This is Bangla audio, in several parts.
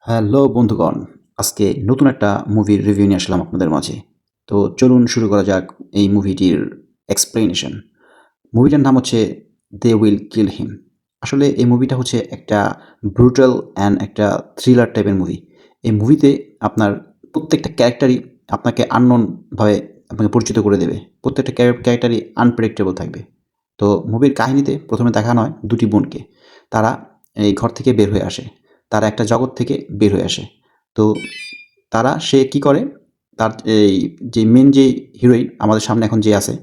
হ্যালো বন্ধুগণ, আজকে নতুন একটা মুভির রিভিউ নিয়ে আসলাম আপনাদের মাঝে। তো চলুন শুরু করা যাক এই মুভিটির এক্সপ্লেনেশন। মুভিটার নাম হচ্ছে 'দে উইল কিল হিম'। আসলে এই মুভিটা হচ্ছে একটা ব্রুটাল অ্যান্ড একটা থ্রিলার টাইপের মুভি। এই মুভিতে আপনার প্রত্যেকটা ক্যারেক্টারই আপনাকে আননোন ভাবে আপনাকে পরিচিত করে দেবে। প্রত্যেকটা ক্যারেক্টারই আনপ্রেডিক্টেবল থাকবে। তো মুভির কাহিনীতে প্রথমে দেখানো হয় দুটি বোনকে। তারা এই ঘর থেকে বের হয়ে আসে। তারা একটা জগৎ থেকে বের হয়ে আসে। তো সে কি করে, তার এই যে মেন যে হিরোইন আমাদের সামনে এখন যে আছে,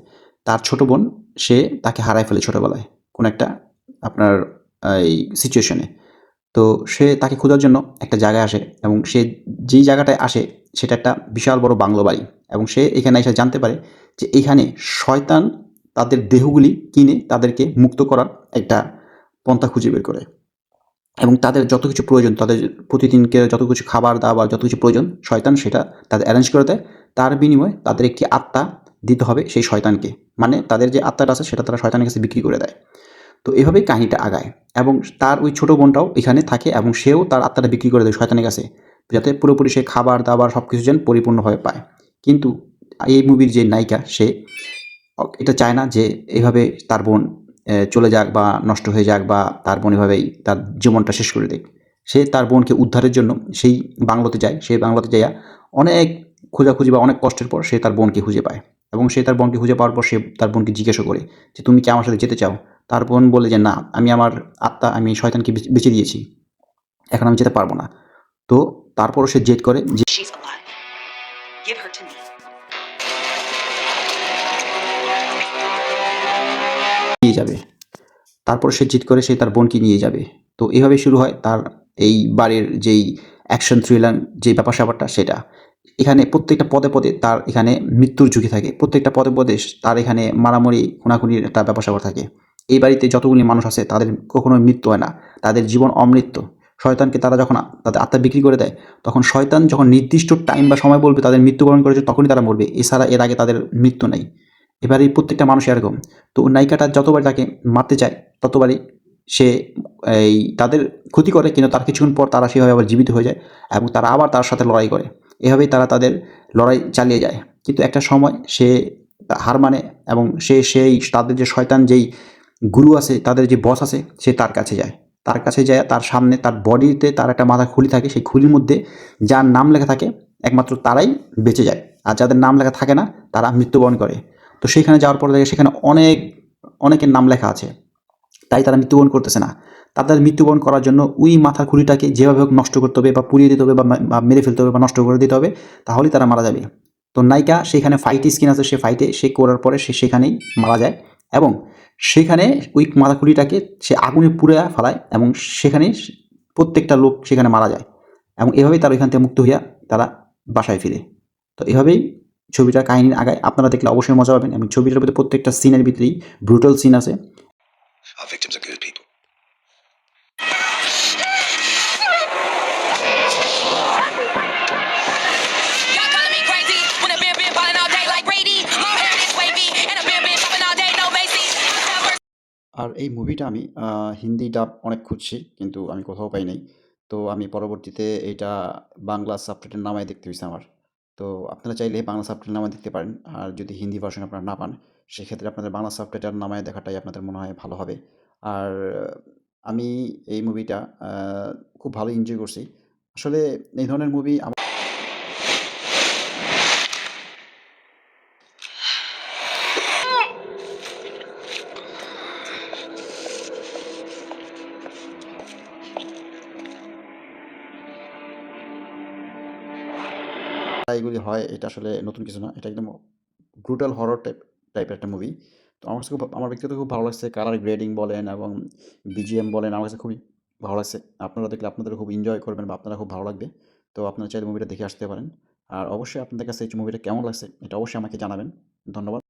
তার ছোট বোন, সে তাকে হারায় ফেলে ছোটবেলায় কোনো একটা আপনার এই সিচুয়েশনে। তো সে তাকে খোঁজার জন্য একটা জায়গায় আসে এবং সে যেই জায়গাটায় আসে সেটা একটা বিশাল বড় বাংলো বাড়ি এবং সে এখানে এসে জানতে পারে যে এইখানে শয়তান তাদের দেহগুলি কিনে তাদেরকে মুক্ত করার একটা পন্থা খুঁজে বের করে এবং তাদের যত কিছু প্রয়োজন, তাদের প্রতিদিনকে যত কিছু খাবার-দাবার যত কিছু প্রয়োজন, শয়তান সেটা তাদের অ্যারেঞ্জ করে দেয়। তার বিনিময়ে তাদের একটি আত্মা দিতে হবে সেই শয়তানকে। মানে তাদের যে আত্মাটা আছে সেটা তারা শয়তানের কাছে বিক্রি করে দেয়। তো এভাবেই কাহিনীটা আগায় এবং তার ওই ছোট বোনটাও এখানে থাকে এবং সেও তার আত্মাটা বিক্রি করে দেয় শয়তানের কাছে। যাতে পুরোপুরি সে খাবার-দাবার সবকিছু যেন পরিপূর্ণভাবে পায়। কিন্তু এই মুভির যে নায়িকা সে এটা চায় না যে এভাবে তার বোন চলে যাক বা নষ্ট হয়ে যাক বা তার বোন এভাবেই তার জীবনটা শেষ করে দেক। সে তার বোনকে উদ্ধারের জন্য সেই বাংলোতে যায়। সেই বাংলোতে যাইয়া অনেক খোঁজাখুঁজি বা অনেক কষ্টের পর সে তার বোনকে খুঁজে পায় এবং সে তার বোনকে খুঁজে পাওয়ার পর সে তার বোনকে জিজ্ঞাসা করে যে, "তুমি কি আমার সাথে যেতে চাও?" তার বোন বলে যে, "না, আমি আমার আত্মা আমি শয়তানকে বেচে দিয়েছি। এখন আমি যেতে পারব না।" তো তারপরও সে জেদ করে যে She's alive. Give her to me. নিয়ে যাবে। তারপর সে জিদ করে সে তার বোনকে নিয়ে যাবে। তো এভাবেই শুরু হয় তার এই বাড়ির যেই অ্যাকশন থ্রিলার যে ব্যাপার-স্যাপারটা সেটা। এখানে প্রত্যেকটা পদে, পদে তার এখানে মৃত্যুর ঝুঁকি থাকে। প্রত্যেকটা পদে, পদে তার এখানে মারামারি, খুনাখুনির একটা ব্যাপার-স্যাপার থাকে। এই বাড়িতে যতগুলি মানুষ আছে তাদের কখনোই মৃত্যু হয় না। তাদের জীবন অমৃত্যু। শয়তানকে তারা যখন তাদের আত্মা বিক্রি করে দেয়, তখন শয়তান যখন নির্দিষ্ট টাইম বা সময় বলবে তাদের মৃত্যুবরণ করেছে তখনই তারা মরবে। এছাড়া এর আগে তাদের মৃত্যু নাই। এবারেই প্রত্যেকটা মানুষ এরকম। তো নায়িকাটা যতবার তাকে মারতে চায় ততবারই সে এই তাদের ক্ষতি করে কিন্তু তার কিছুক্ষণ পর তারা সেভাবে আবার জীবিত হয়ে যায় এবং তারা আবার তার সাথে লড়াই করে। এভাবেই তারা তাদের লড়াই চালিয়ে যায়। কিন্তু একটা সময় সে হার মানে এবং সে সেই তাদের যে শয়তান যেই গুরু আছে, তাদের যে বস আছে সে তার কাছে যায়। তার কাছে যাইয়া তার সামনে তার বডিতে তার একটা মাথার খুলি থাকে। সেই খুলির মধ্যে যার নাম লেখা থাকে একমাত্র তারাই বেঁচে যায়। আর যাদের নাম লেখা থাকে না তারা মৃত্যুবরণ করে। তো সেখানে যাওয়ার পর দেখে সেখানে অনেকের নাম লেখা আছে। তাই তারা মৃত্যুবরণ করতেছে না। তাদের মৃত্যুবরণ করার জন্য ওই মাথার খুলিটাকে যেভাবে হোক নষ্ট করতে হবে বা পুড়িয়ে দিতে হবে বা মেরে ফেলতে হবে বা নষ্ট করে দিতে হবে, তাহলেই তারা মারা যাবে। তো নায়িকা সেখানে ফাইটে স্কিন আছে, সে ফাইটে সে করার পরে সে সেখানেই মারা যায় এবং সেখানে ওই মাথা খুলিটাকে সে আগুনে পুড়াইয়া ফেলায় এবং সেখানেই প্রত্যেকটা লোক সেখানে মারা যায় এবং এভাবেই তারা ওইখান থেকে মুক্ত হইয়া তারা বাসায় ফিরে। তো এভাবেই ছবিটার কাহিনী আগায়। আপনারা দেখলে অবশ্যই মজা পাবেন এবং ছবিটার ভিতরে প্রত্যেকটা সিনের ভিতরেই ব্রুটাল সিন আছে। Our victims are good people. Y'all calling me crazy when a been ballin' all day like Brady. Long hair is wavy and a been shopping all day, no Macy's. আর এই মুভিটা আমি হিন্দি ডাব অনেক খুঁজছি কিন্তু আমি কোথাও পাই নাই। তো আমি পরবর্তীতে এইটা বাংলা সাবটাইটেল নামায় দেখতে হইছে আমার। তো আপনারা চাইলে বাংলা সাবটাইটেল নামায় দেখতে পারেন। আর যদি হিন্দি ভার্সন আপনারা না পান, সেক্ষেত্রে আপনাদের বাংলা সাবটাইটেল নামায় দেখাটাই আপনাদের মনে হয় ভালো হবে। আর আমি এই মুভিটা খুব ভালো এনজয় করছি। আসলে এই ধরনের মুভি এগুলি হয় এটা আসলে নতুন কিছু না। এটা একদম ব্রুটাল হরর টাইপের একটা মুভি। তো আমার কাছে আমার ব্যক্তিগত খুব ভালো লাগছে। কালার গ্রেডিং বলেন এবং বিজিএম বলেন আমার কাছে খুবই ভালো লাগছে। আপনারা দেখলে আপনাদেরও খুব এনজয় করবেন বা আপনারা খুব ভালো লাগবে। তো আপনারা চাইলে মুভিটা দেখে আসতে পারেন। আর অবশ্যই আপনাদের কাছে এই মুভিটা কেমন লাগছে এটা অবশ্যই আমাকে জানাবেন। ধন্যবাদ।